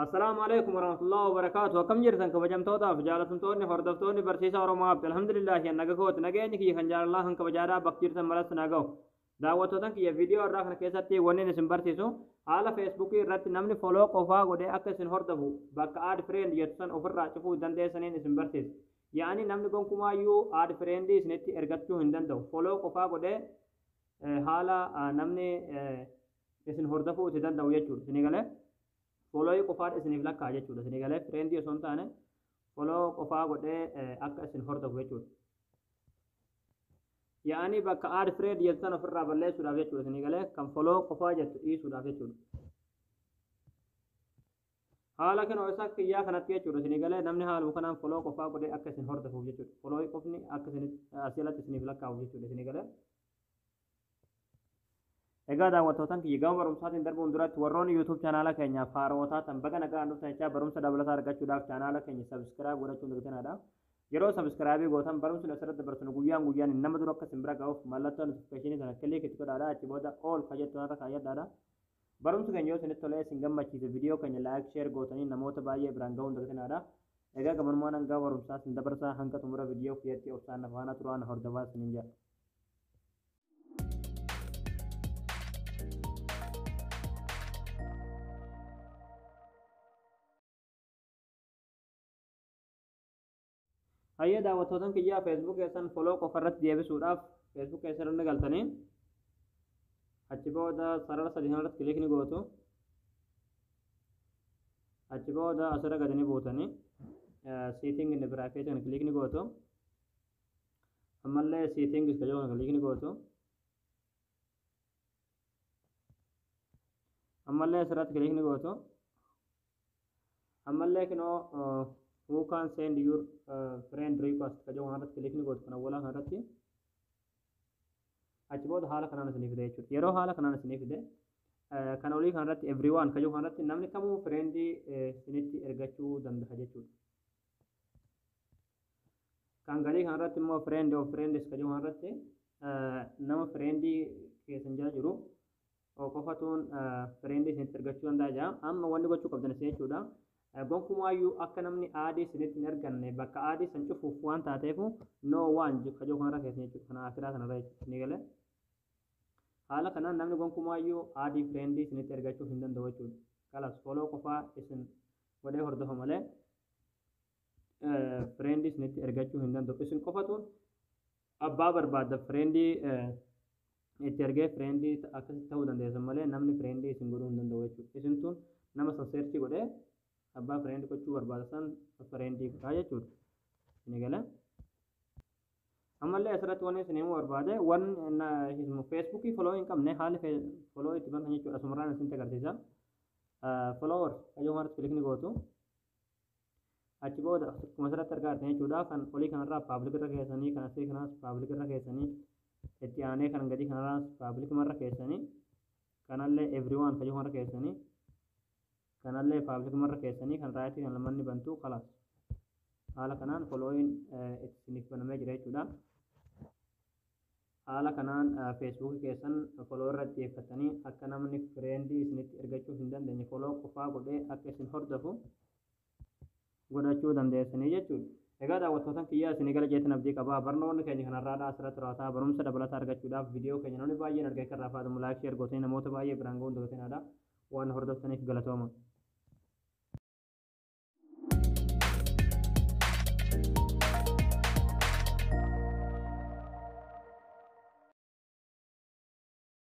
السلام عليكم ورحمة الله وبركاته وكم جرتن كبجمتوتا فجالتمتوني هردفتوني برسيسا ورماب الحمد لله يا نجاكوت نجاني كي خنجار الله هنك بجارا بكتيرتن مرس نجاو دعوتوتن كي فيديو الرافن كيساتي وني نسم برسيسو على فيسبوك رت نمني فولو قفا غودي أكسن هردفو بك آد فريند يتسن أوفر راتشفو دندي سنين نسم برسيس يعني نمني كونكما يو آد فريندي سنتي إرغتشو هندن دو فولو قفا غودي حالا نمني اسن هردفو تدن دو يجور سنغالي follow qofaad isiniif lakkaa jechuudha isin galee friendii osoo hin taane follow qofaa godhee akka isin hordofu jechuudha yaani bakka aad friend jettan ofirraa balleessuudhaaf jechuudha isin galee kan follow qofaa jettu dhiisuudhaaf jechuudha haala kana isaa kiyyaa kanatti jechuudha isin galee namni haaluma kanaan follow qofaa godhee akka isin hordofuuf jechuudha follow qofni akka isin asirratti isiniif lakkaa'uuf jechuudha isin galee egaa daawwattootaan kiyya gama barumsaatiin darbuun duratti warroonni yuutuub chaanaala keenya faarootaatan baga nagaa dhuftan jechaa barumsa dabalataa argachuudhaaf chaanaala keenya sabiskiraayib godhachuun dagtanaadha yeroo sabiskiraayibii gootan barumsi asirratti dabarsinu guyyaan guyyaan nama dura akka isin bira ga'uuf mallattoo notifikashinii sana kilik itti godhaadha achi booda ool kajettoonarra kaayyadhaadha barumsi keenya yoo isinitti tolee isin gammachiise viidiyoo keenya laayik sheer gootanii namoota baay'ee biraan ga'uun dagtanaadha egaa gamanummaan hanga barumsaa isin dabarsaa hanga xumura viidiyoo kiyyatti obsaan nafaana turaan hordofaa isiniin jedha hayya daawwattootaan kiyyaa feesbuuk keessan foloo qofa irratti deebisuudhaaf feesbuuk keessan irra galtanii achi booda sarara sadii irratti kilik ni gootu achi booda asirra gadanii buutanii setting in bracket kan kilik ni gootu ammallee setting iska jiru kan kilik ni gootu ammallee asirratti kilik ni gootu ammallee kinoo who can send your friend request kajo harat click ni godh kana wala harati achi bod hala kana isni fide jechuudha yeroo hala kana isni fide kana oli harati everyone kajo harati namni kamu friend isinitti ergachuu danda'a jechuudha kan gali harati mo friend of friends kajo harati nama friend keesan jira jiru o qofatuun friend isinitti ergachuu danda'a amma wanni gochuu qabdan jechuudha gonkumaayyu akka namni aadii isinitti hin erganne bakka aadii san cufuuf waan taateefu no waan kajoo kanarra keessan jechuudha kana akiraa kanarra jechuudha ni galee haala kanaan namni gonkumaayyu aadii friendii isinitti ergachuu hin danda'u jechuudha kalas foloo qofaa isin godhee hordofa malee friendii isinitti ergachuu hin danda'u isin qofatuun abbaa barbaadda friendii itti ergee friendii akkasitti ta'uu dandeessan malee namni friendii isin godhuu hin danda'u jechuudha isin tun nama san seerchii godhee abbaa friend gochuu barbaadasan friendii godhaa jechuudha ni gala ammallee asirratti wanni isin himuu barbaade wan feesbuukii foloo hin qabne haali foloo itti bantan jechuudha asumarraan isin agarsiisa follower kayyoo marti kilik ni gootu achi booda akkuma asirratti argaa jirtan jechuudha kan olii kanarraa paablik irra keessanii kan asii kanaas paablik irra keessanii itti aanee kan gadii kanarraas paablik marra keessanii kanallee everyone kayyoo marra keessanii kanallee paablik marra keessanii kan raayitii kan lamanni bantuu kalaas haala kanaan folooyin isiniif banamee jira jechuudha haala kanaan feesbuukii keessan foloo irratti xiyyeeffatanii akka namni friendii isinitti ergachuu hin dandeenye foloo qofaa godhee akka isin hordofu godhachuu dandeessanii jechuudha egaa daawwattootaan kiyyaa isinii gala jeetin abdii qabaa barnoonni keenya kanarraadha asirratti raataa barumsa dabalataa argachuudhaaf viidiyoo keenya namni baay'een argee kan raafaatamu laayik sheer gootanii namoota baay'ee biraan ga'uun dagatinaadha waan hordoftaniif galatooma